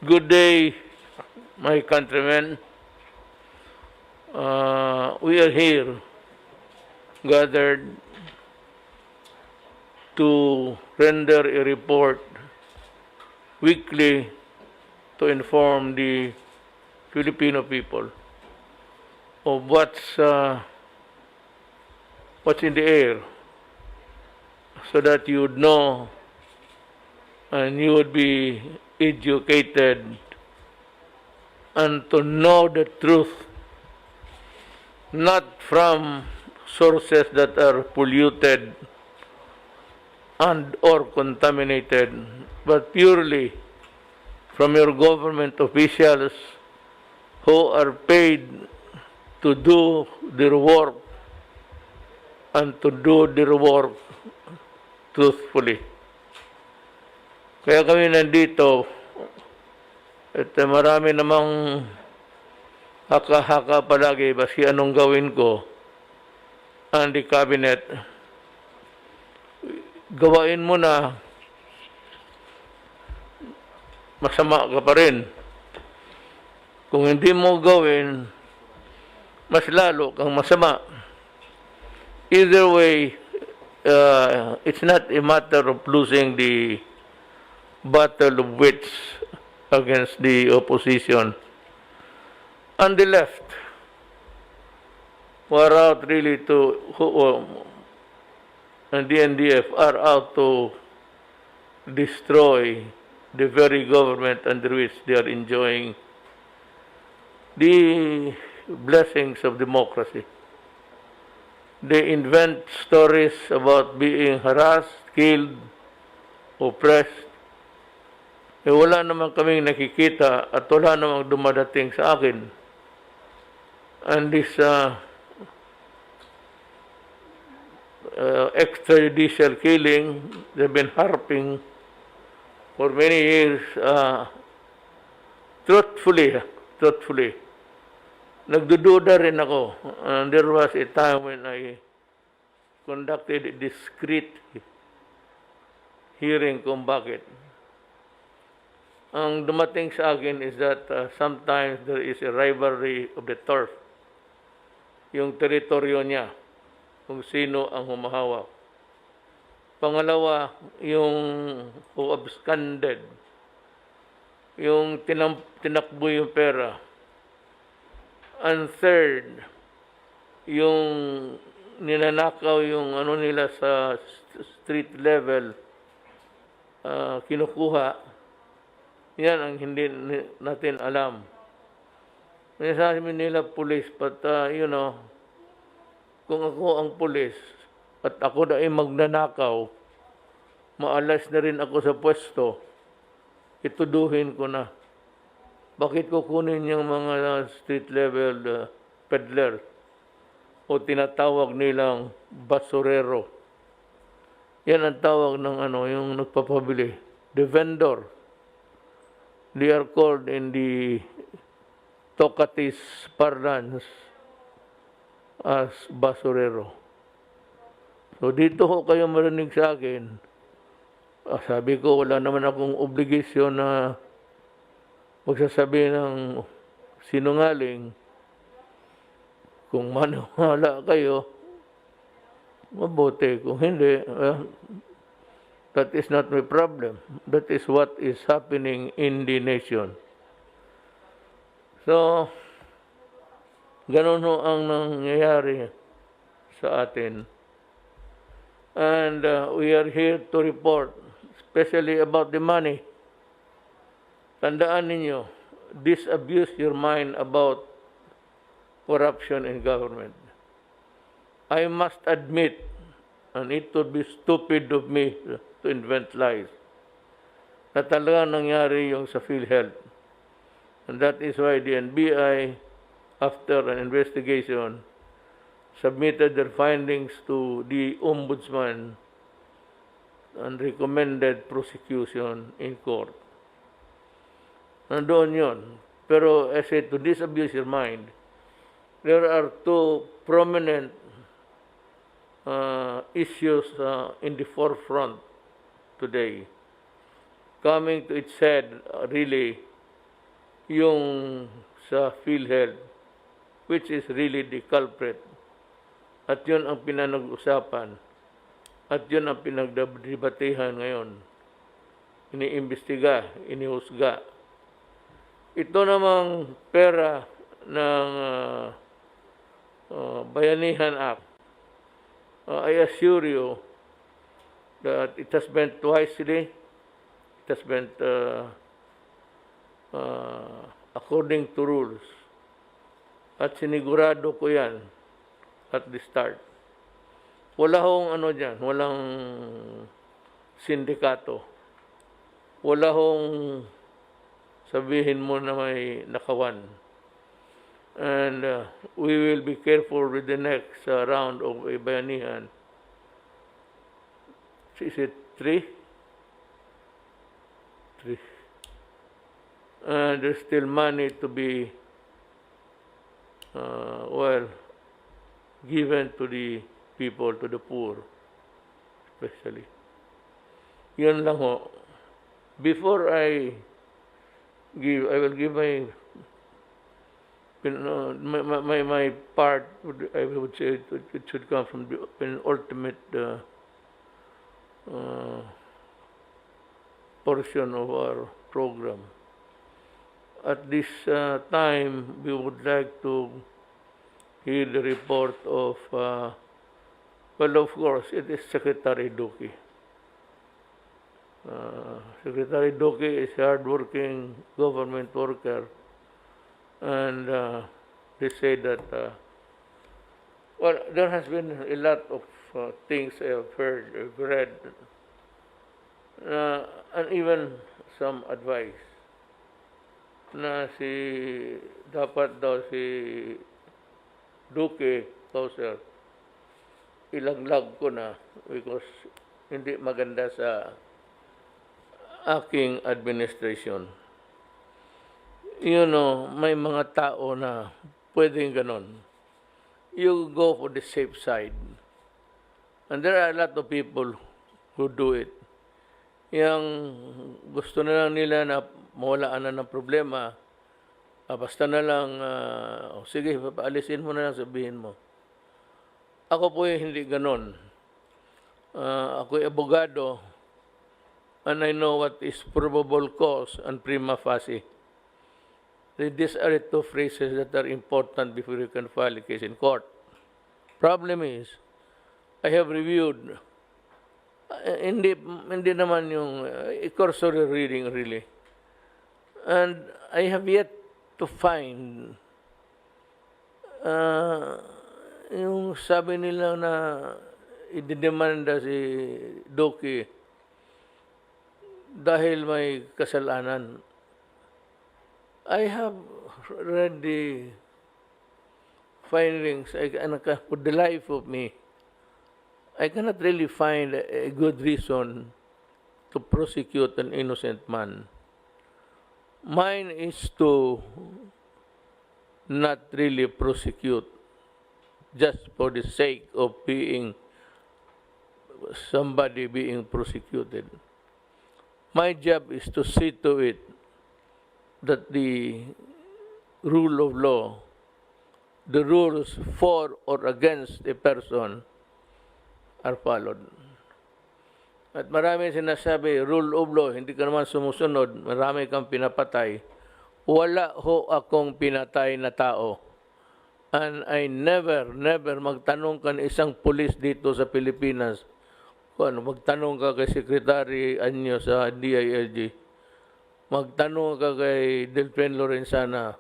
Good day, my countrymen. We are here gathered to render a report weekly to inform the Filipino people of what's in the air, so that you would know and you would be educated and to know the truth, not from sources that are polluted and or contaminated, but purely from your government officials who are paid to do their work and to do their work truthfully. Kaya kami nandito at marami namang haka-haka palagi basi anong gawin ko ang the cabinet. Gawain mo na, masama ka pa rin. Kung hindi mo gawin, mas lalo kang masama. Either way, it's not a matter of losing the battle of wits against the opposition. On the left, were out really to, and the NDF are out to destroy the very government under which they are enjoying the blessings of democracy. They invent stories about being harassed, killed, oppressed. Wala naman kaming nakikita at wala namang dumadating sa akin. And this extrajudicial killing, they've been harping for many years, truthfully. Nagdududa rin ako. And there was a time when I conducted a discreet hearing kung bakit. Ang dumating sa akin is that sometimes there is a rivalry of the turf. Yung teritoryo niya, kung sino ang humahawak. Pangalawa, yung who absconded, yung tinakbo yung pera. And third, yung ninanakaw yung ano nila sa street level, kinukuha. Yan ang hindi natin alam. May sabi nila police, but kung ako ang pulis at ako na ay magnanakaw, maalas na rin ako sa pwesto, ituduhin ko na. Bakit kukunin yung mga street level peddler o tinatawag nilang basurero? Yan ang tawag ng yung nagpapabili. The vendor. They are called in the Tocatis parlance as basurero. So dito ho kayo marinig sa akin. Sabi ko, wala naman akong obligasyon na magsasabi ng sinungaling. Kung maniwala kayo, mabuti. Kung hindi, that is not my problem. That is what is happening in the nation. So, ganun ho ang nangyayari sa atin. And we are here to report, especially about the money. Tandaan ninyo, disabuse your mind about corruption in government. I must admit, and it would be stupid of me to invent lies, na talagang nangyari yung sa PhilHealth. And that is why the NBI, after an investigation, submitted their findings to the Ombudsman and recommended prosecution in court. Nandoon yun. Pero I said, to disabuse your mind, there are two prominent issues in the forefront today, coming to its head really yung sa PhilHealth, which is really the culprit. At yun ang pinanag-usapan. At yun ang pinagdebatehan ngayon. Iniimbestiga, inihusga. Ito namang pera ng Bayanihan Act, I assure you that it has been wisely, it has been according to rules. At sinigurado ko yan at the start. Wala hong ano dyan, walang sindikato. Wala hong sabihin mo na may nakawan. And we will be careful with the next round of bayanihan. Is it 3? 3. And there's still money to be, given to the people, to the poor, especially. Yun lang ho. Before I will give my part. I would say it should come from the ultimate portion of our program. At this time, we would like to hear the report of, of course, it is Secretary Duque. Secretary Duque is a hard-working government worker, and they say that, there has been a lot of things I have heard, I've read, and even some advice na dapat daw si Duque, sir, ilaglag ko na because hindi maganda sa aking administration. You know, may mga tao na pwedeng ganon. You go for the safe side. And there are a lot of people who do it. Yang gusto na lang nila na mawalaan na ng problema, basta na lang, sige, paalisin mo na lang, sabihin mo. Ako po hindi ganon. Ako'y abogado, and I know what is probable cause and prima facie. These are the two phrases that are important before you can file a case in court. Problem is, I have reviewed, hindi naman yung cursory reading really, and I have yet to find yung sabi nila na ididemanda si Duque dahil may kasalanan. I have read the findings. For the life of me, I cannot really find a good reason to prosecute an innocent man. Mine is to not really prosecute just for the sake of somebody being prosecuted. My job is to see to it that the rule of law, the rules for or against a person are followed. At marami sinasabi, rule of law, hindi ka naman sumusunod, marami kang pinapatay. Wala ho akong pinatay na tao. And I never magtanong ka ng isang pulis dito sa Pilipinas. Kung magtanong ka kay Secretary Anyo sa DILG. Magtanong ka kay Delphin Lorenzana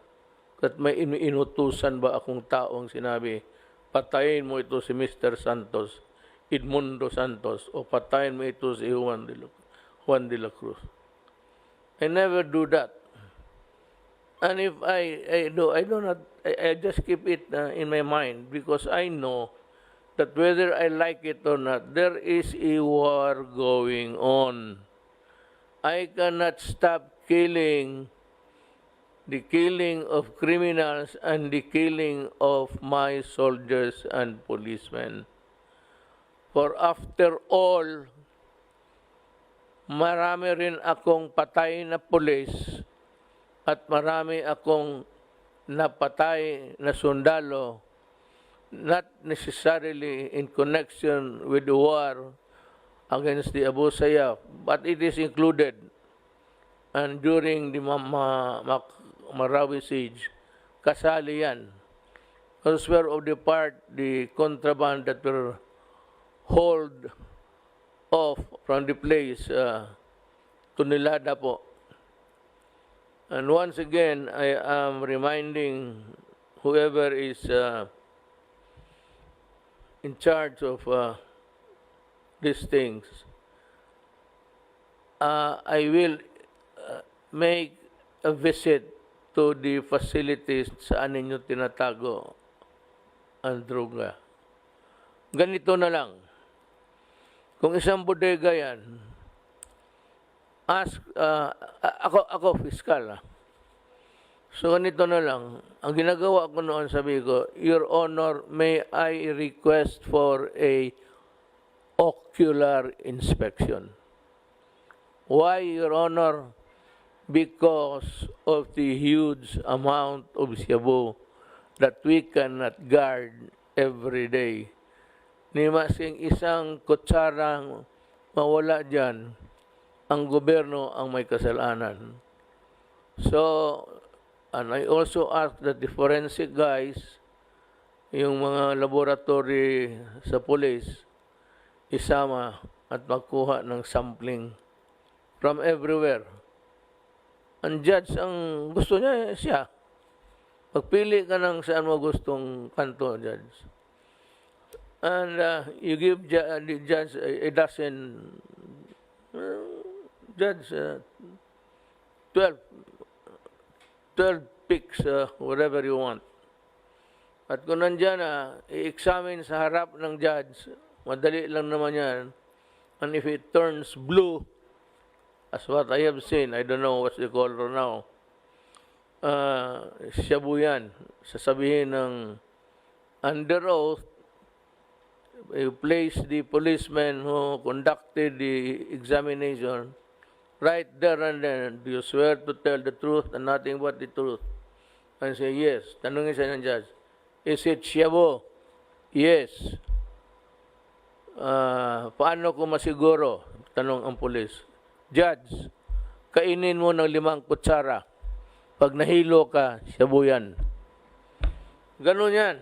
at may inutusan ba akong taong sinabi, patayin mo ito si Mr. Santos, Edmundo Santos, o patayin mo ito si Juan de la Cruz. I never do that. And if I just keep it in my mind because I know that whether I like it or not, there is a war going on. I cannot stop the killing of criminals and the killing of my soldiers and policemen. For after all, marami rin akong patay na pulis at marami akong napatay na sundalo, not necessarily in connection with the war against the Abu Sayyaf, but it is included. And during the Marawi siege, kasali yan. Elsewhere of the part, the contraband that were hauled off from the place to Nilada po. And once again, I am reminding whoever is in charge of these things, I will make a visit to the facilities saan ninyo tinatago ang droga. Ganito na lang. Kung isang bodega yan, ask, ako fiscal. So ganito na lang. Ang ginagawa ko noon, sabi ko, Your Honor, may I request for a ocular inspection. Why, Your Honor? Because of the huge amount of shabu that we cannot guard every day. Ni masing isang kutsarang mawala dyan, ang gobyerno ang may kasalanan. So, and I also ask that the forensic guys, yung mga laboratory sa police, isama at magkuha ng sampling from everywhere. Ang judge, ang gusto niya, siya. Pagpili ka ng saan mo gustong kanto, judge. And you give the judge a dozen, judge, 12 picks, whatever you want. At kung nandyan i-examine sa harap ng judge, madali lang naman yan. And if it turns blue, as what I have seen, I don't know what's the color now, shabu yan. Sasabihin ng under oath, you place the policeman who conducted the examination right there and then. Do you swear to tell the truth and nothing but the truth? And say, yes. Tanungin siya ng judge, is it shabu? Yes. Paano ko masiguro? Tanong ang police. Judge, kainin mo ng 5 kutsara. Pag nahilo ka, shabu yan. Ganun yan.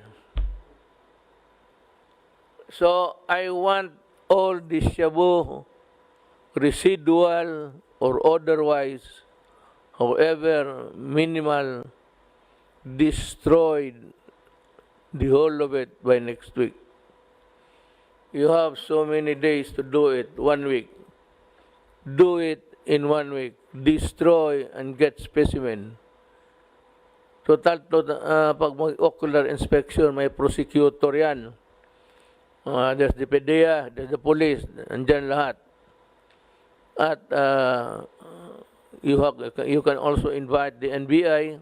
So, I want all the shabu, residual or otherwise, however minimal, destroyed, the whole of it by next week. You have so many days to do it, 1 week. Do it in 1 week. Destroy and get specimen. Total, pag mag-ocular inspection, may prosecutor yan. There's the PDEA, there's the police, andyan lahat. At you can also invite the NBI,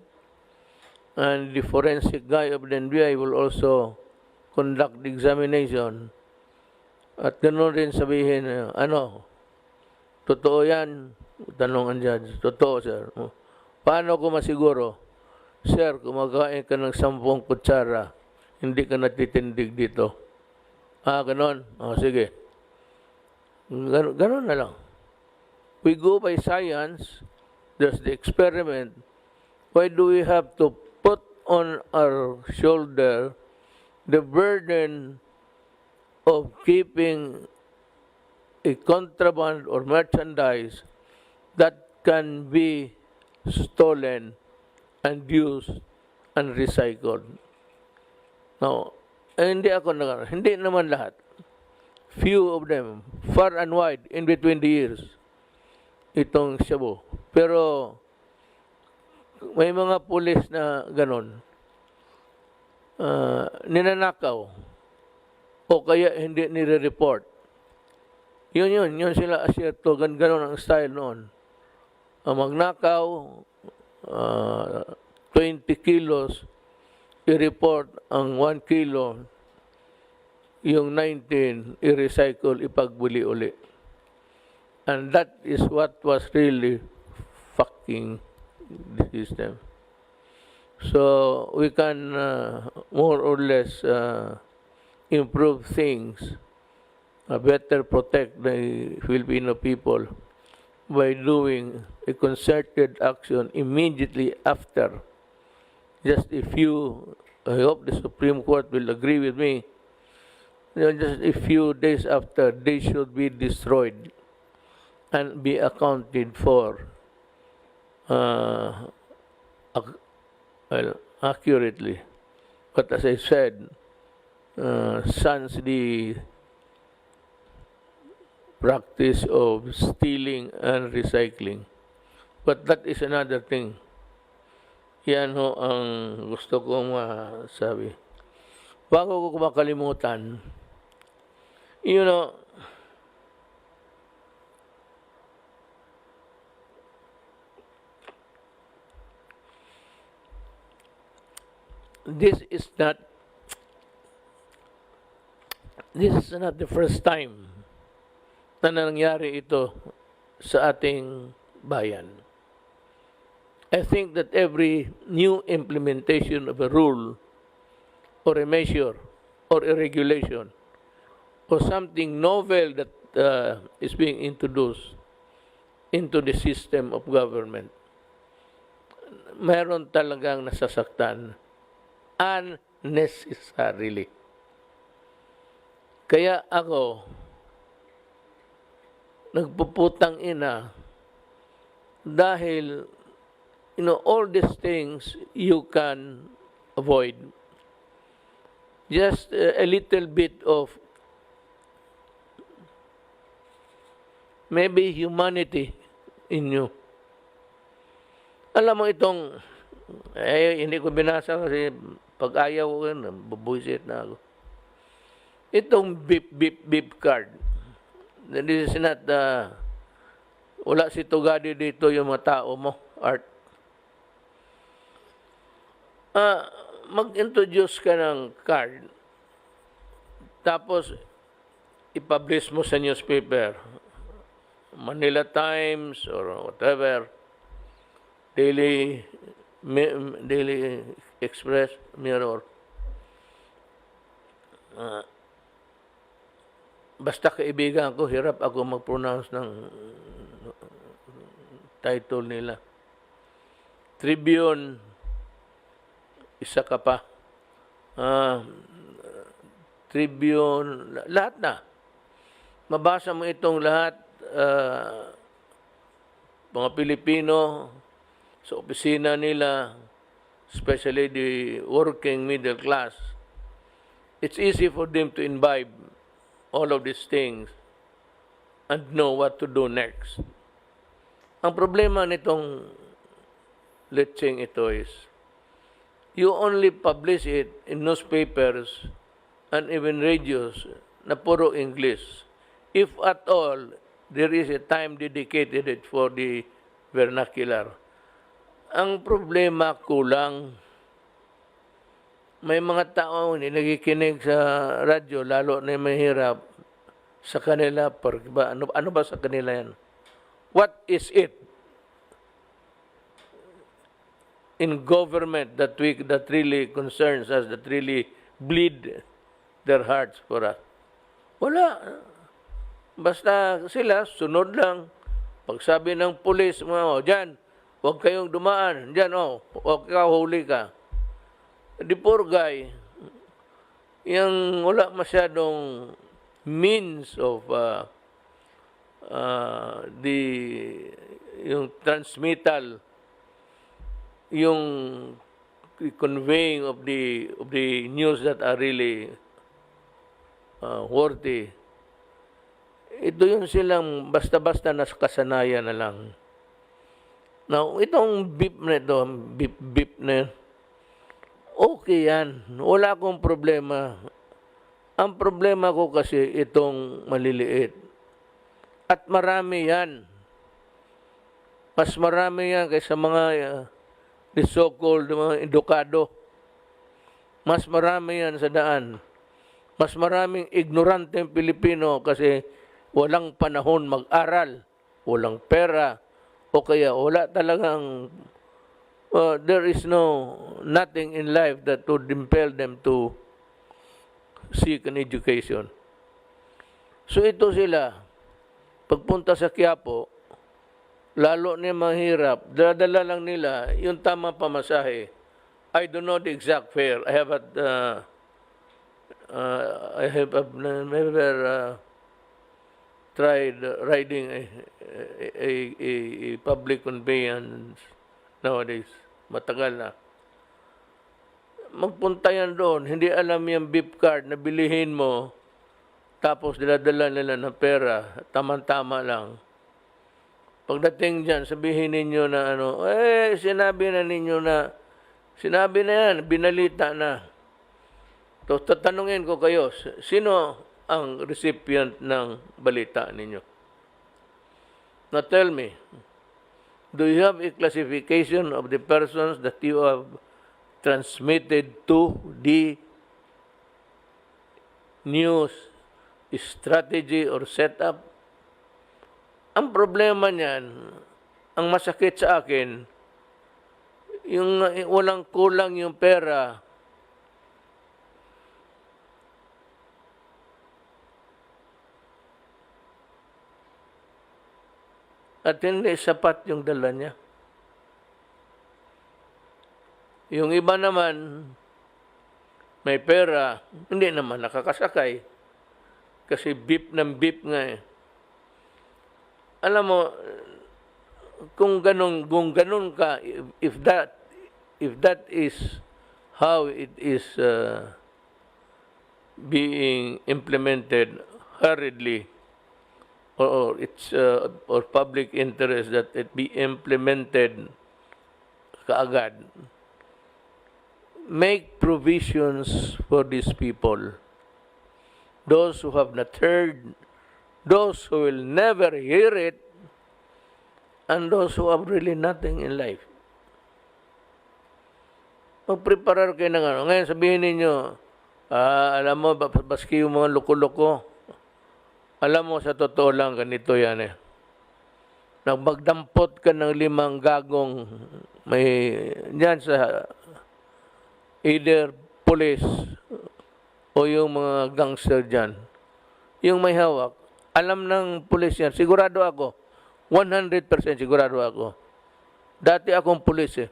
and the forensic guy of the NBI will also conduct the examination. At ganoon rin sabihin, totoo yan? Tanong ang judge. Totoo, sir. Paano ko masiguro? Sir, kumakain ka ng 10 kutsara, hindi ka natitindig dito. Ganon? Sige. Ganon na lang. We go by science. There's the experiment. Why do we have to put on our shoulder the burden of keeping a contraband or merchandise that can be stolen and used and recycled? Now, hindi naman lahat. Few of them, far and wide, in between the years, itong shabu. Pero, may mga pulis na ganon, ninanakaw, o kaya hindi nire-report. Yun sila asyerto, ganon ang style noon. Magnakaw, 20 kilos, i-report ang 1 kilo, yung 19, i-recycle, ipagbuli uli. And that is what was really fucking the system. So we can more or less improve things, better protect the Filipino people by doing a concerted action immediately after. Just a few, I hope the Supreme Court will agree with me, just a few days after, they should be destroyed and be accounted for accurately. But as I said, sans the practice of stealing and recycling. But that is another thing. Yan ho ang gusto kong masabi. Bago ko makalimutan, you know, this is not the first time na nangyari ito sa ating bayan. I think that every new implementation of a rule or a measure or a regulation or something novel that is being introduced into the system of government, meron talagang nasasaktan unnecessarily. Kaya ako, nagpuputang ina dahil all these things you can avoid. Just a little bit of maybe humanity in you. Alam mo itong, hindi ko binasa kasi pag ayaw ko yun, bubuisit na ako. Itong beep card. This is not, wala si Tugadi dito yung mga tao mo, Art. Mag-introduce ka ng card, tapos ipublish mo sa newspaper, Manila Times or whatever, Daily Express, Mirror. Basta kaibigan ko, hirap ako mag-pronounce ng title nila. Tribune, isa ka pa. Tribune, lahat na. Mabasa mo itong lahat, mga Pilipino, sa opisina nila, especially the working middle class, it's easy for them to imbibe all of these things and know what to do next. Ang problema nitong letseng ito is, you only publish it in newspapers and even radios na puro English. If at all, there is a time dedicated it for the vernacular. Ang problema kulang. May mga tao hindi nakikinig sa radyo, lalo na mahirap sa kanila. Ano ba sa kanila yan? What is it in government that really concerns us, that really bleed their hearts for us? Wala. Basta sila, sunod lang. Pag sabi ng pulis, dyan, huwag kayong dumaan. Dyan, huwag ka, huli ka. The poor guy, yung wala masyadong means of yung transmittal, yung conveying of the news that are really worthy. Ito yun silang basta-basta kasanayan na lang. Now, itong beep na ito, beep na yun, okay yan. Wala akong problema. Ang problema ko kasi itong maliliit. At marami yan. Mas marami yan kaysa mga the so-called mga edukado. Mas marami yan sa daan. Mas maraming ignoranteng Pilipino kasi walang panahon mag-aral, walang pera, o kaya wala talagang there is nothing in life that would impel them to seek an education. So ito sila, pagpunta sa Quiapo, lalo na mahirap, dala lang nila yung tamang pamasahe. I don't know the exact fare. I have never tried riding a public conveyance nowadays. Matagal na. Magpunta yan doon, hindi alam yung beep card na bilihin mo, tapos diladala nila ng pera, tama-tama lang. Pagdating dyan, sabihin ninyo na sinabi na yan, binalita na. So, tatanungin ko kayo, sino ang recipient ng balita ninyo? Now tell me, do you have a classification of the persons that you have transmitted to the news strategy or setup? Ang problema niyan, ang masakit sa akin, yung walang kulang yung pera. At hindi sapat yung dala niya. Yung iba naman, may pera, hindi naman nakakasakay. Kasi beep nga eh. Alam mo, kung ganun ka, if that is how it is being implemented hurriedly, or it's or public interest that it be implemented kaagad, make provisions for these people, those who have not heard, those who will never hear it, and those who have really nothing in life. Magpreparar kayo ng Ngayon sabihin ninyo, alam mo, baski yung mga loko-loko. Alam mo, sa totoo lang, ganito yan eh. Magdampot ka ng 5 gagong may dyan sa either police o yung mga gangster dyan. Yung may hawak, alam ng pulis yan. Sigurado ako. 100% sigurado ako. Dati akong pulis eh.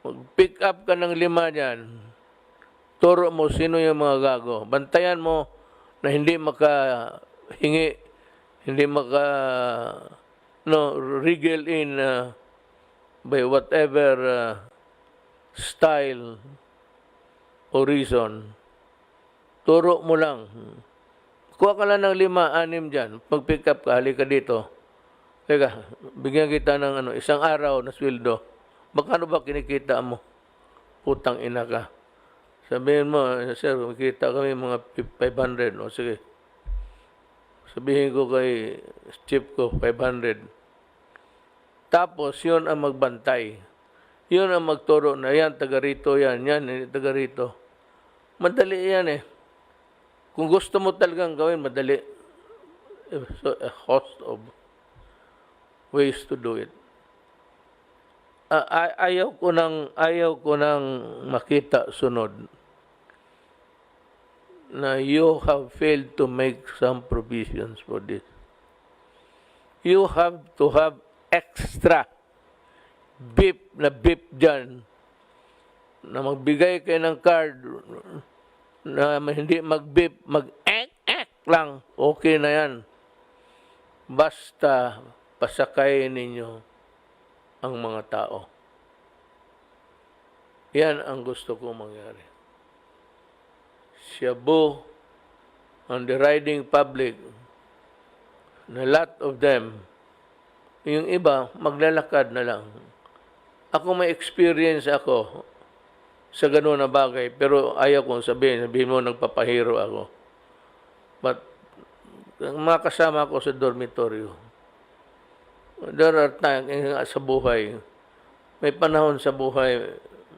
Mag-pick up ka ng 5 dyan. Turo mo sino yung mga gago. Bantayan mo na hindi makahingi, hindi wriggle in by whatever style o reason. Turo mo lang. Kuha ka lang ng 5, 6 dyan. Pag-pick up ka, halika dito. Teka, bigyan kita ng 1 araw na sweldo. Magkano ba kinikita mo? Putang ina ka. Sabihin mo, sir, makita kami mga 500. O sige. Sabihin ko kay chief ko, 500. Tapos, yun ang magbantay. Yun ang magturo na yan, taga rito yan, taga rito. Madali yan eh. Kung gusto mo talagang gawin, madali. So, a host of ways to do it. Ayaw ko nang makita sunod na you have failed to make some provisions for this. You have to have extra beep dyan na magbigay kayo ng card na hindi mag-beep, mag-ek lang, okay na yan. Basta pasakayin ninyo ang mga tao. Yan ang gusto ko mangyari. Shabu on the riding public, na lot of them, yung iba, maglalakad na lang. Ako may experience ako sa gano'n na bagay, pero ayaw kong sabihin mo nagpapahiro ako. But, mga kasama ko sa dormitoryo, there are times sa buhay, may panahon sa buhay,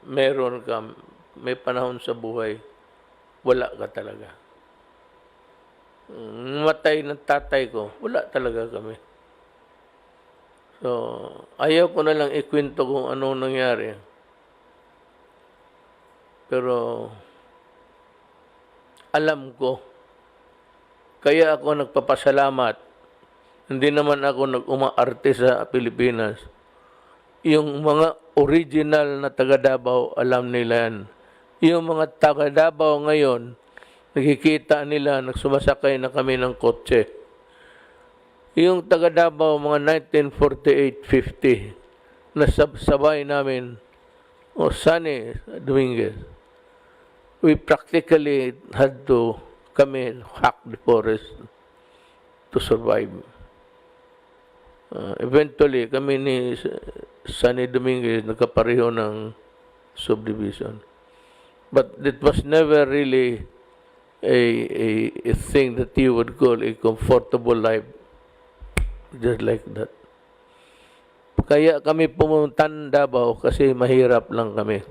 meron ka, may panahon sa buhay, wala ka talaga. Matay ng tatay ko, wala talaga kami. So, ayaw ko na lang ikwento kung anong nangyari. Pero, alam ko, kaya ako nagpapasalamat. Hindi naman ako nag-umaarte sa Pilipinas. Yung mga original na taga Davao, alam nila yan. Yung mga taga Davao ngayon, nakikita nila, nagsumasakay na kami ng kotse. Yung taga Davao, mga 1948-50, nasabay namin, Sunny Dominguez, we practically had to kami hack the forest to survive. Eventually, kami ni Sunny Dominguez nagkapareho ng subdivision. But it was never really a thing that you would call a comfortable life, just like that. Kaya kami pumunta ng Davao kasi mahirap lang kami.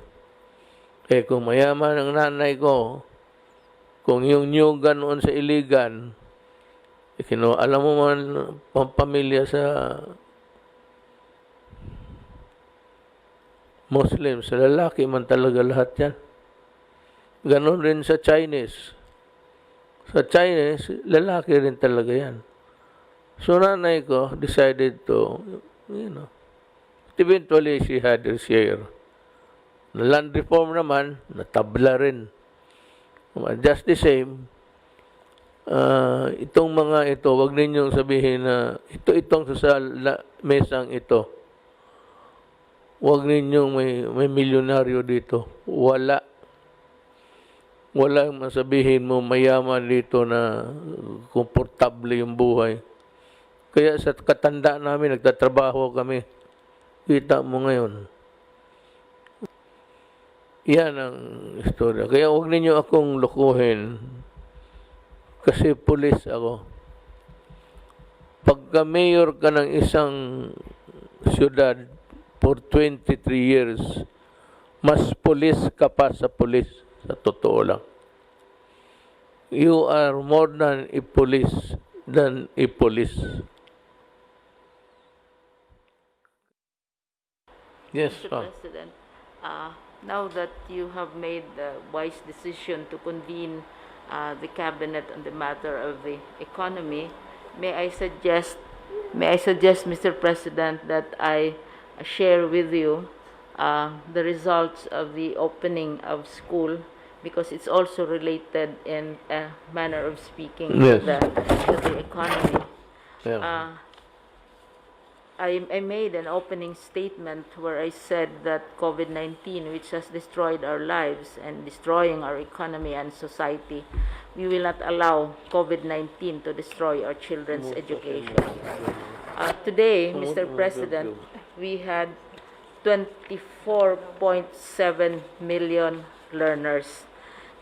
Kung mayaman ang nanay ko, kung yung nyugan noon sa Iligan, alam mo man, pampamilya sa Muslim, sa lalaki man talaga lahat yan. Ganon rin sa Chinese. Sa Chinese, lalaki rin talaga yan. So nanay ko decided to, eventually she had her share. Na land reform naman, natabla rin. Just the same, itong mga ito, wag ninyong sabihin na itong sa mesang ito. Wag ninyong may milyonaryo dito. Wala. Walang masabihin mo mayaman dito na komportable yung buhay. Kaya sa katanda namin, nagtatrabaho kami. Kita mo ngayon. Yan ang istorya. Kaya huwag ninyo akong lukuhin. Kasi pulis ako. Pagka mayor ka ng isang siyudad for 23 years, mas pulis ka pa sa pulis. Sa totoo lang. You are more than a police than a police. Yes, Mr. President, now that you have made the wise decision to convene the cabinet on the matter of the economy, may I suggest, Mr. President, that I share with you the results of the opening of school, because it's also related in a manner of speaking Yes. to the economy. Yeah. I made an opening statement where I said that COVID-19, which has destroyed our lives and destroying our economy and society, we will not allow COVID-19 to destroy our children's education. Today, Mr. President, we had 24.7 million learners,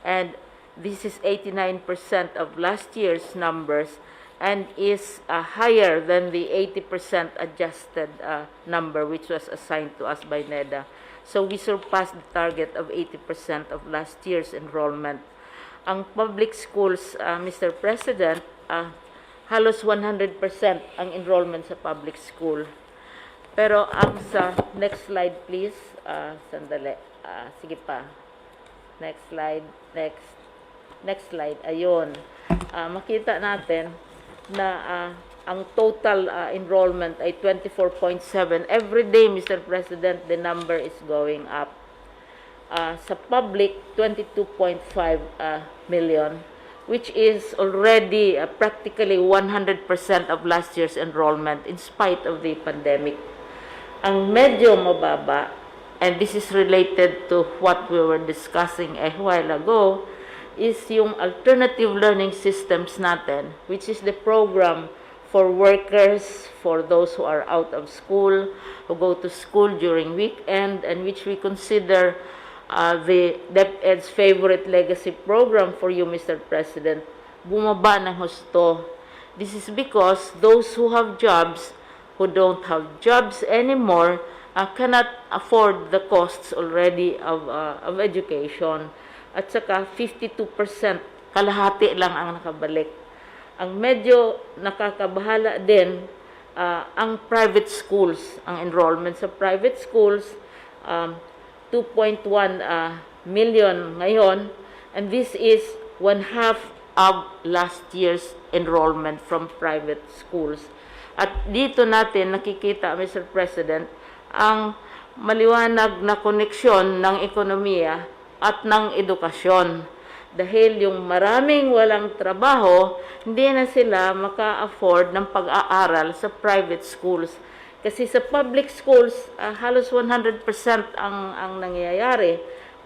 and this is 89% of last year's numbers, and is higher than the 80% adjusted number which was assigned to us by NEDA. So we surpassed the target of 80% of last year's enrollment. Ang public schools, Mr. President, halos 100% ang enrollment sa public school. Pero ang sa next slide please, sandali, sige pa. Next slide, next slide, ayun. Makita natin na ang total enrollment ay 24.7. Every day, Mr. President, the number is going up. Sa public, 22.5 million, which is already practically 100% of last year's enrollment in spite of the pandemic. Ang medyo mababa, and this is related to what we were discussing a while ago, is yung alternative learning systems natin, which is the program for workers, for those who are out of school, who go to school during weekend, and which we consider the DepEd's favorite legacy program for you, Mr. President, bumaba ng husto. This is because those who have jobs, who don't have jobs anymore, cannot afford the costs already of education. At saka 52%, kalahati lang ang nakabalik. Ang medyo nakakabahala din ang private schools, ang enrollment sa private schools, 2.1 million ngayon, and this is one half of last year's enrollment from private schools. At dito natin nakikita, Mr. President, ang maliwanag na koneksyon ng ekonomiya at ng edukasyon. Dahil yung maraming walang trabaho, hindi na sila maka-afford ng pag-aaral sa private schools. Kasi sa public schools, halos 100% ang nangyayari.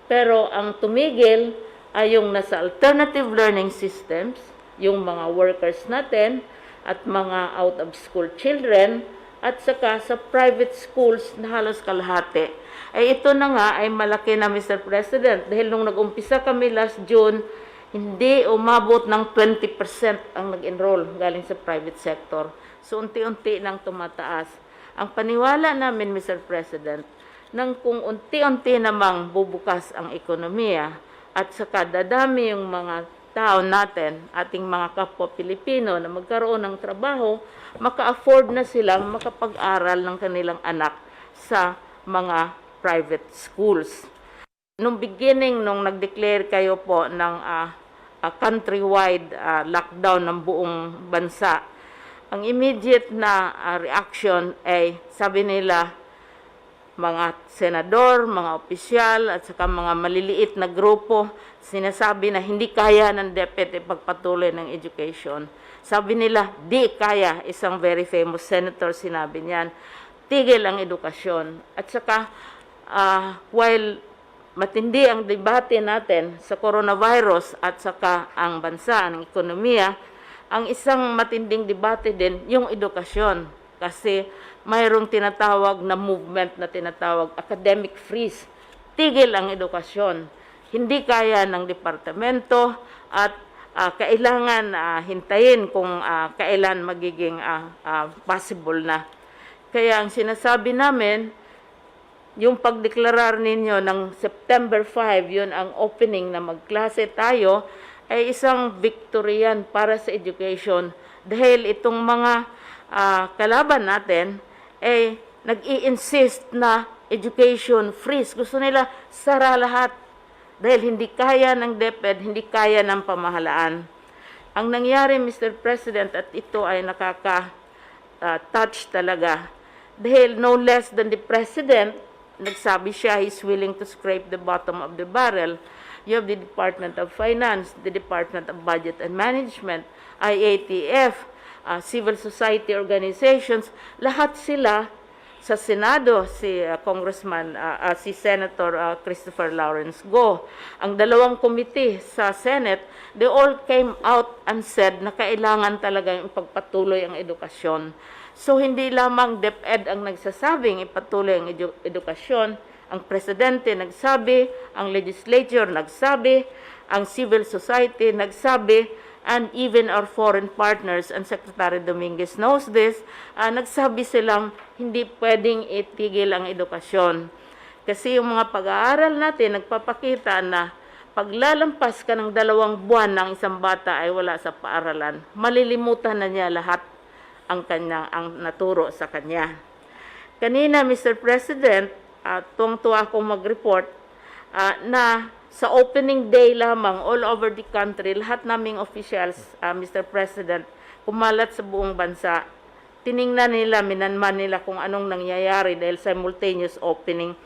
Pero ang tumigil ay yung nasa alternative learning systems, yung mga workers natin, at mga out-of-school children, at saka sa private schools na halos kalahati. Ay ito na nga ay malaki na, Mr. President, dahil nung nag-umpisa kami last June, hindi umabot ng 20% ang nag-enroll galing sa private sector. So unti-unti nang tumataas. Ang paniwala namin, Mr. President, nang kung unti-unti namang bubukas ang ekonomiya at saka dadami yung mga tao natin, ating mga kapwa Pilipino na magkaroon ng trabaho, maka-afford na silang makapag-aral ng kanilang anak sa mga private schools. Nung beginning, nung nag-declare kayo po ng countrywide lockdown ng buong bansa, ang immediate na reaction ay sabi nila, mga senador, mga opisyal, at saka mga maliliit na grupo, sinasabi na hindi kaya ng DepEd ipagpatuloy ng education. Sabi nila, di kaya, isang very famous senator sinabi niyan, tigil ang edukasyon. At saka, while matindi ang debate natin sa coronavirus at saka ang bansa, ang ekonomiya, ang isang matinding debate din yung edukasyon. Kasi mayroong tinatawag na movement na tinatawag academic freeze. Tigil ang edukasyon. Hindi kaya ng departamento at kailangan hintayin kung kailan magiging possible na. Kaya ang sinasabi namin, yung pagdeklarar ninyo ng September 5, yun ang opening na magklase tayo, ay isang victory yan para sa education. Dahil itong mga kalaban natin ay nag-i-insist na education freeze. Gusto nila sara lahat dahil hindi kaya ng DepEd, hindi kaya ng pamahalaan. Ang nangyari, Mr. President, at ito ay nakaka-touch talaga dahil no less than the President, nagsabi siya he's willing to scrape the bottom of the barrel. You have the Department of Finance, the Department of Budget and Management, IATF, civil society organizations, lahat sila sa Senado, si si Senator Christopher Lawrence Go. Ang dalawang committee sa Senate, they all came out and said na kailangan talaga ipagpatuloy ang edukasyon. So hindi lamang DepEd ang nagsasabing ipatuloy ang edukasyon, ang Presidente nagsabi, ang Legislature nagsabi, ang civil society nagsabi, and even our foreign partners, and Secretary Dominguez knows this, nagsabi silang hindi pwedeng itigil ang edukasyon. Kasi yung mga pag-aaral natin, nagpapakita na paglalampas ka ng 2 buwan ng isang bata ay wala sa paaralan, malilimutan na niya lahat ang naturo sa kanya. Kanina, Mr. President, tuwang-tuwa akong mag-report na sa opening day lamang, all over the country, lahat naming officials, Mr. President, kumalat sa buong bansa. Tiningnan nila, minanman nila kung anong nangyayari dahil simultaneous opening.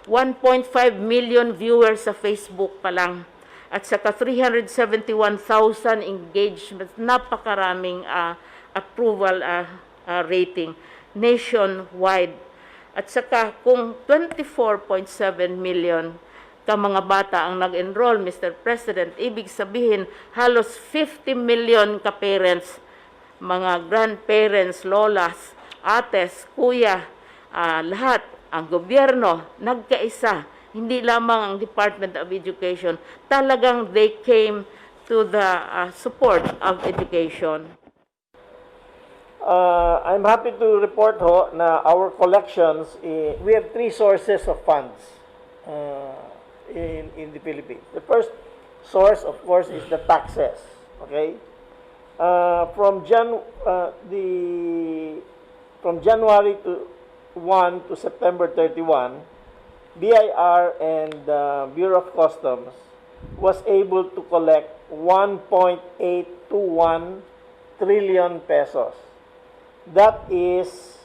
1.5 million viewers sa Facebook pa lang. At saka 371,000 engagements, napakaraming approval rating nationwide. At saka kung 24.7 million ka mga bata ang nag-enroll, Mr. President, ibig sabihin halos 50 million ka-parents, mga grandparents, lolas, ates, kuya, lahat, ang gobyerno, nagkaisa, hindi lamang ang Department of Education, talagang they came to the support of education. I'm happy to report ho na our collections, we have 3 sources of funds in the Philippines. The first source, of course, is the from January to 1 to September 31, BIR and Bureau of Customs was able to collect 1.821 trillion pesos. That is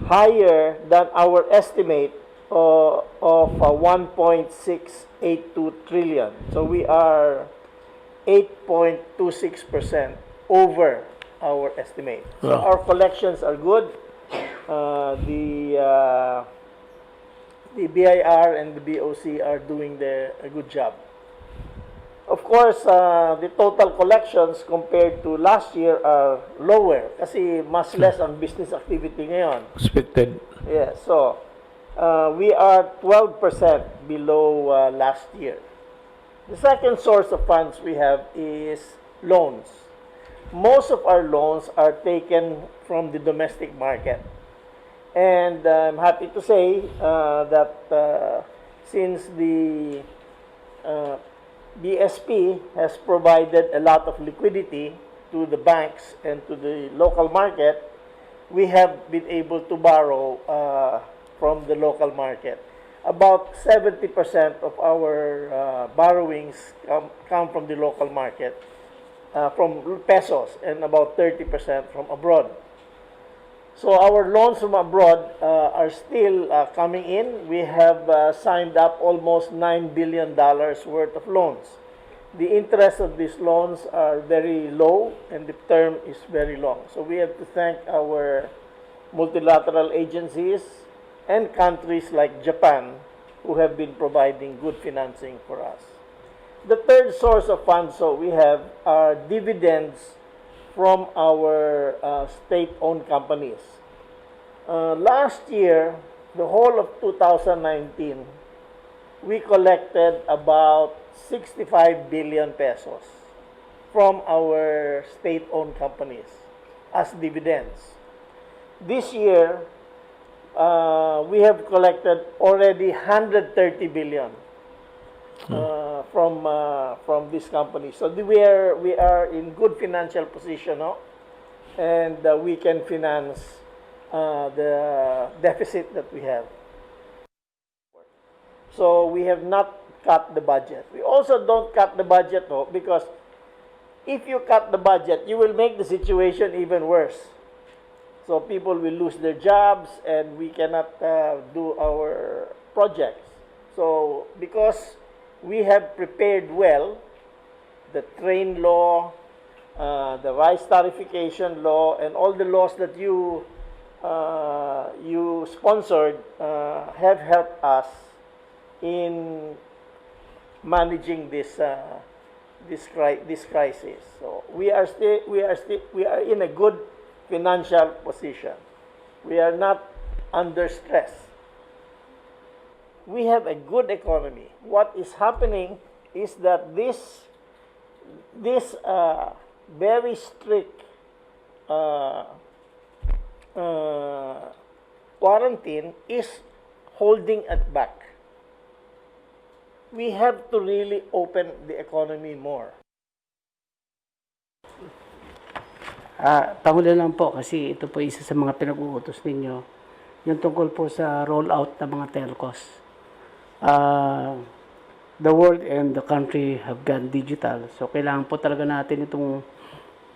higher than our estimate of 1.682 trillion. So we are 8.26% over our estimate. So Wow. our collections are good. The BIR and the BOC are doing a good job. Of course, the total collections compared to last year are lower kasi mas less ang business activity ngayon. Expected. Yeah, so we are 12% below last year. The second source of funds we have is loans. Most of our loans are taken from the domestic market. And I'm happy to say that since the BSP has provided a lot of liquidity to the banks and to the local market, we have been able to borrow from the local market. About 70% of our borrowings come from the local market, from pesos, and about 30% from abroad. So our loans from abroad are still coming in. We have signed up almost $9 billion worth of loans. The interest of these loans are very low and the term is very long. So we have to thank our multilateral agencies and countries like Japan who have been providing good financing for us. The third source of funds we have are dividends from our state-owned companies. Last year, the whole of 2019, we collected about 65 billion pesos from our state-owned companies as dividends. This year, we have collected already 130 billion from this company. So we are in good financial position, and we can finance the deficit that we have. So we have not cut the budget. We also don't cut the budget because if you cut the budget, you will make the situation even worse. So people will lose their jobs and we cannot do our projects. So because we have prepared well the train law, the rice tarification law, and all the laws that you sponsored have helped us in managing this crisis. So we are in a good financial position. We are not under stress. We have a good economy. What is happening is that this very strict quarantine is holding it back. We have to really open the economy more. Pangulo lang po kasi ito po isa sa mga pinag-uutos ninyo, yung tungkol po sa rollout ng mga telcos. The world and the country have gone digital. So, kailangan po talaga natin itong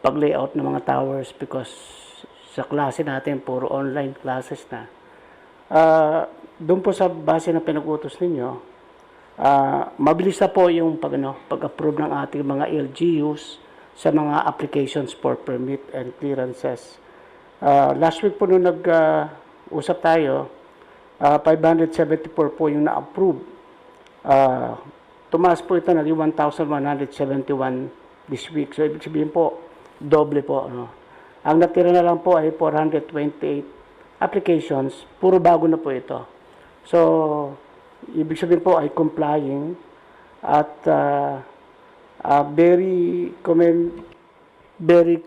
pag-layout ng mga towers because sa klase natin, puro online classes na. Doon po sa base ng pinag-utos ninyo, mabilis na po yung pag-approve ng ating mga LGUs sa mga applications for permit and clearances. Last week po nung nag-usap tayo, 574 po yung na-approve. Tumaas po ito na 1,171 this week. So, ibig sabihin po, doble po. Ang natira na lang po ay 428 applications. Puro bago na po ito. So, ibig sabihin po ay complying at very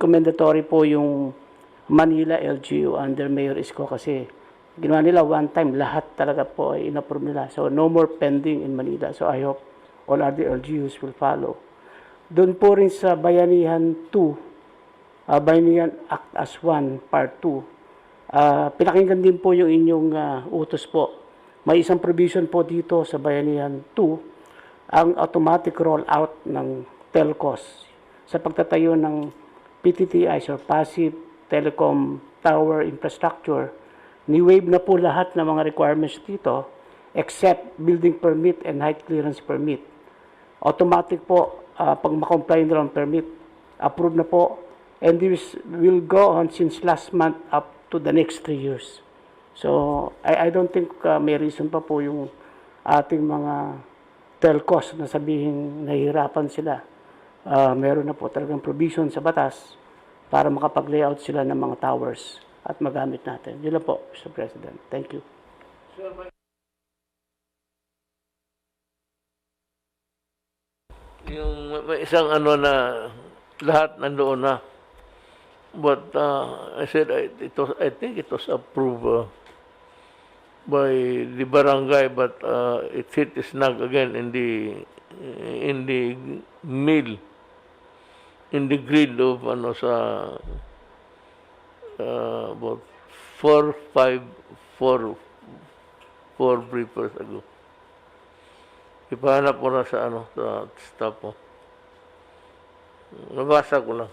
commendatory po yung Manila LGU under Mayor Isko kasi ginawa nila one time, lahat talaga po ay in-approve nila. So, no more pending in Manila. So, I hope all other LGUs will follow. Doon po rin sa Bayanihan 2, Bayanihan Act as 1, Part 2. Pinakinggan din po yung inyong utos po. May isang provision po dito sa Bayanihan 2, ang automatic rollout ng telcos sa pagtatayo ng PTTIs or Passive Telecom Tower Infrastructure. Ni-waive na po lahat ng mga requirements dito except building permit and height clearance permit. Automatic po, pag makomply na lang permit, approved na po, and this will go on since last month up to the next 3 years. So, I don't think may reason pa po yung ating mga telcos na sabihin nahihirapan sila. Meron na po talagang provision sa batas para makapag-layout sila ng mga towers at magamit natin. Yun lang po, Mr. President. Thank you. Yung may isang ano na lahat nandoon na. But I said I think it was approved by the barangay, but it hit snag again in the mill, in the grid of ano sa about 4 briefers ago. Ipahanap ko na sa ano sa staff mo. Nabasa ko lang.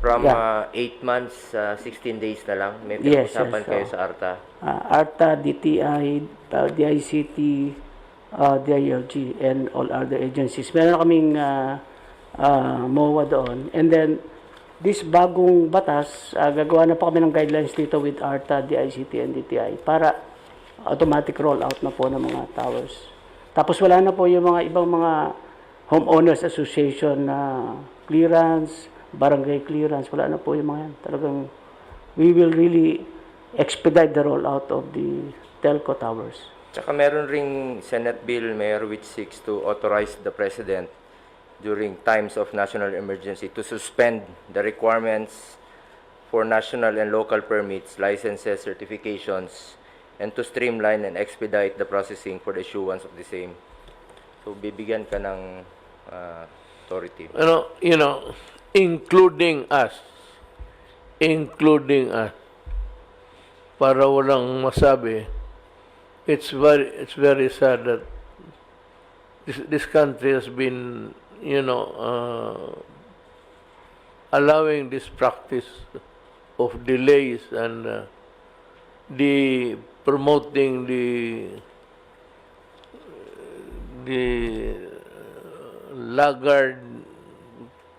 From Yeah. 8 months, 16 days na lang. May Yes, pinag-usapan yes, kayo oh. sa ARTA. ARTA, DTI, DICT, DILG, and all other agencies. Meron kaming MOA doon. And then, this bagong batas, gagawa na po kami ng guidelines dito with ARTA, DICT, and DTI para automatic rollout na po ng mga towers. Tapos wala na po yung mga ibang mga homeowners association na clearance, barangay clearance, wala na po yung mga yan. Talagang we will really expedite the rollout of the telco towers. Tsaka meron ring Senate Bill, Mayor, which seeks to authorize the President during times of national emergency to suspend the requirements for national and local permits, licenses, certifications, and to streamline and expedite the processing for the issuance of the same. So, bibigyan ka ng authority. You know, including us, para walang masabi, it's very sad that this country has been, you know, allowing this practice of delays and the promoting the laggard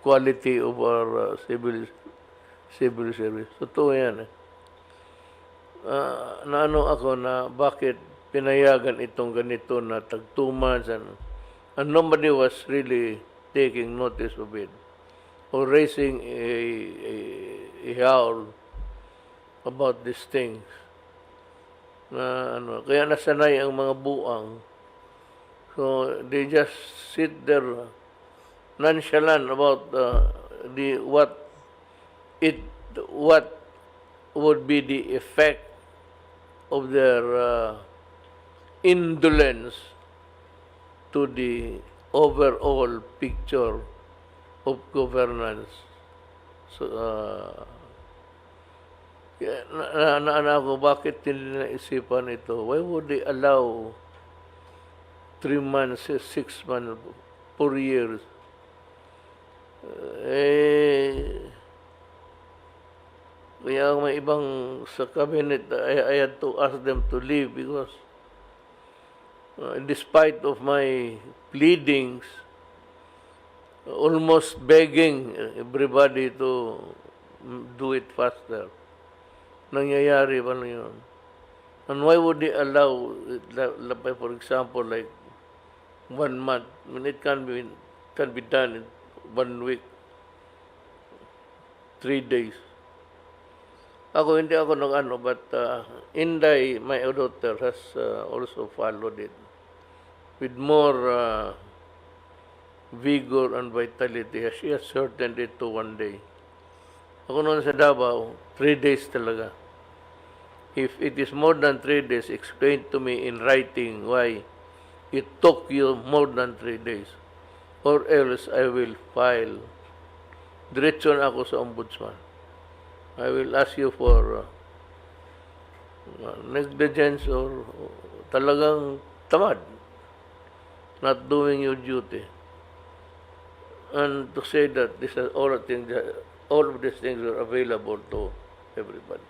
quality of our civil service. Totoo yan. Naano ako na bakit pinayagan itong ganito na tag 2 months and nobody was really taking notice of it or raising a howl about these things. Kaya nasanay ang mga buang. So they just sit there nonchalant about what would be the effect of their indolence to the overall picture of governance. So, ako, bakit hindi naisipan ito? Why would they allow 3 months, 6 months, 4 years? Kaya may ibang sa cabinet, I had to ask them to leave because despite of my pleadings, almost begging everybody to do it faster. Nangyayari ba na yun? And why would they allow, for example, like 1 month? I mean, it can be done in 1 week, 3 days. Ako, hindi ako nag-ano, but Inday, my daughter, has also followed it with more vigor and vitality. She has shortened it to 1 day. Ako noon sa Davao, 3 days talaga. If it is more than 3 days, explain to me in writing why it took you more than 3 days. or else I will file. Diretso na ako sa ombudsman. I will ask you for negligence or talagang tamad, not doing your duty. And to say that all of these things are available to everybody.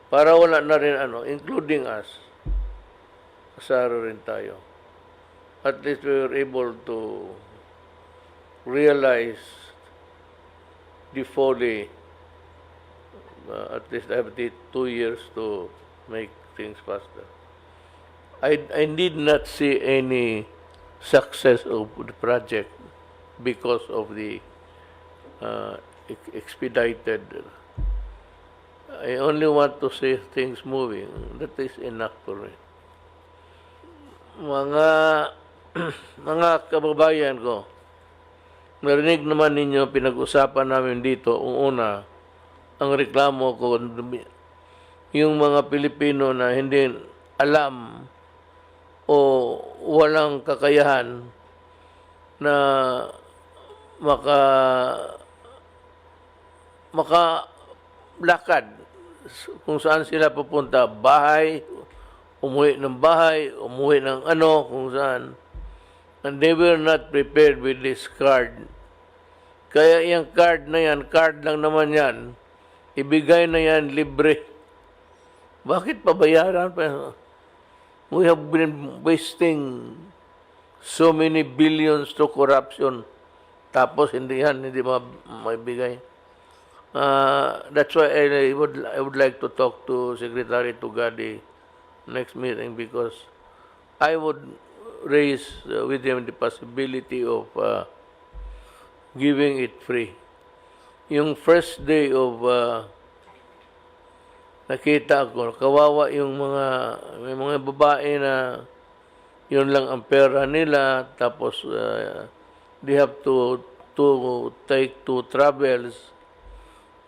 Para wala na rin including us, kasara rin tayo. At least we were able to realize the folly. At least I have 2 years to make things faster. I did not see any success of the project because of the expedited. I only want to see things moving. That is enough for me. Mga kababayan ko, narinig naman ninyo, pinag-usapan namin dito, una, ang reklamo ko, yung mga Pilipino na hindi alam o walang kakayahan na makalakad kung saan sila pupunta, bahay, umuwi ng bahay, umuwi ng kung saan. And they were not prepared with this card. Kaya yung card na yan, card lang naman yan, ibigay na yan libre. Bakit pabayaran pa? We have been wasting so many billions to corruption. Tapos hindi maibigay. That's why I would like to talk to Secretary Tugadi next meeting, because I would raise with him the possibility of giving it free. Yung first day of nakita ko, kawawa yung may mga babae na yun lang ang pera nila, tapos they have to take 2 travels,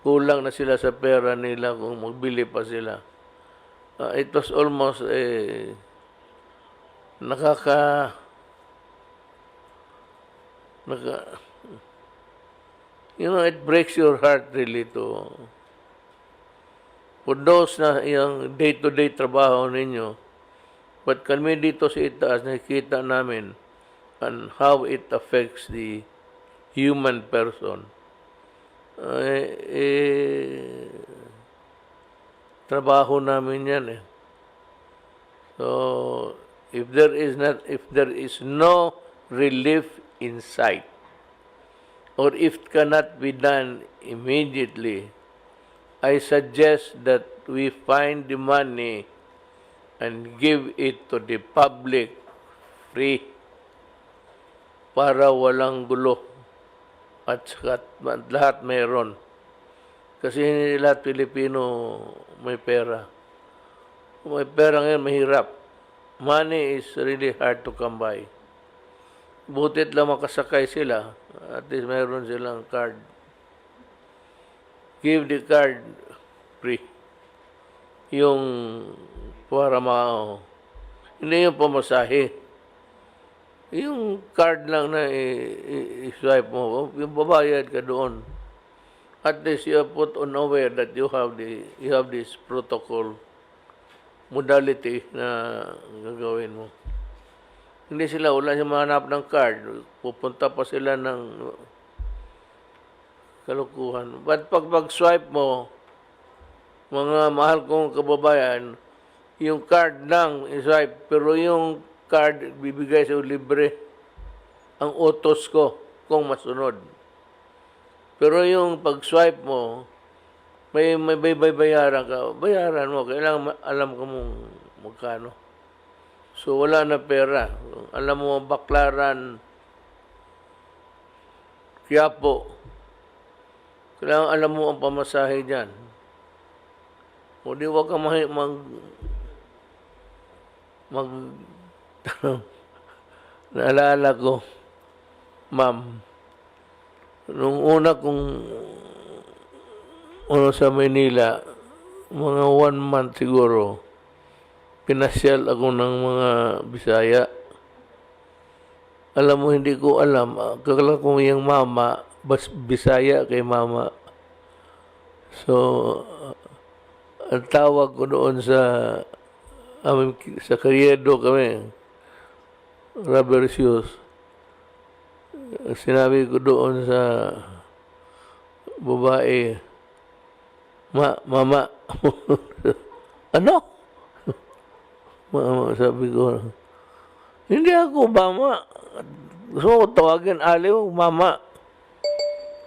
kulang na sila sa pera nila kung magbili pa sila. It was almost it breaks your heart really for those na yung day-to-day trabaho ninyo. But kami dito sa itaas, nakikita namin and how it affects the human person. Trabaho namin yan eh. So, if there is no relief in sight, or if it cannot be done immediately, I suggest that we find the money and give it to the public free para walang gulo at saka lahat mayroon. Kasi hindi lahat Pilipino may pera. May pera ngayon mahirap. Money is really hard to come by. Butit lang makasakay sila, at least mayroon silang card. Give the card free. Yung para hindi yung pamasahe. Yung card lang na i-swipe mo, yung babayad ka doon. At least you are put on aware that you have this protocol modality na gagawin mo. Hindi sila, wala siya mahanap ng card. Pupunta pa sila ng kalukuhan. But pag swipe mo, mga mahal kong kababayan, yung card lang i-swipe, pero yung card bibigay sa libre. Ang utos ko kung masunod. Pero yung pag-swipe mo, may bayaran ka. Bayaran mo. Kailangan alam ko mong magkano. So, wala na pera. Alam mo, Baklaran, Quiapo. Kailangan alam mo ang pamasahe dyan. O di wag ka naalala ko, ma'am, nung una kong sa Manila, mga 1 month siguro, pinasyal ako ng mga Bisaya. Alam mo, hindi ko alam. Kala ko yung mama, Bisaya kay mama. So, ang tawag ko doon sa Karyedo kami, rubber shoes. Sinabi ko doon sa babae, mama. Ano? Mama, sabi ko, hindi ako mama. Gusto ko tawagin aliw, mama.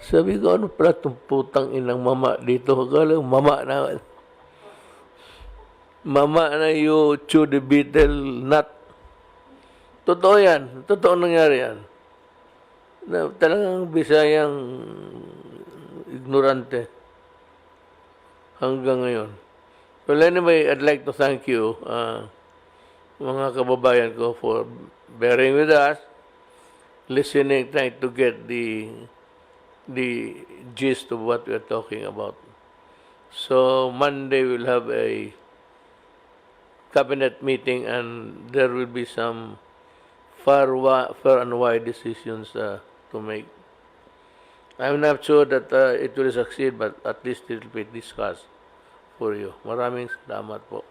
Sabi ko, ano pala itong putang inang mama dito? Kala mama na. Mama na you chew the beetle nut. Totoo yan. Totoo nangyari yan. Na, talagang Bisayang ignorante hanggang ngayon. Well, anyway, I'd like to thank you, mga kababayan ko, for bearing with us, listening, trying to get the gist of what we're talking about. So Monday we'll have a cabinet meeting and there will be some far and wide decisions to make. I'm not sure that it will succeed, but at least it will be discussed for you. Maraming salamat po.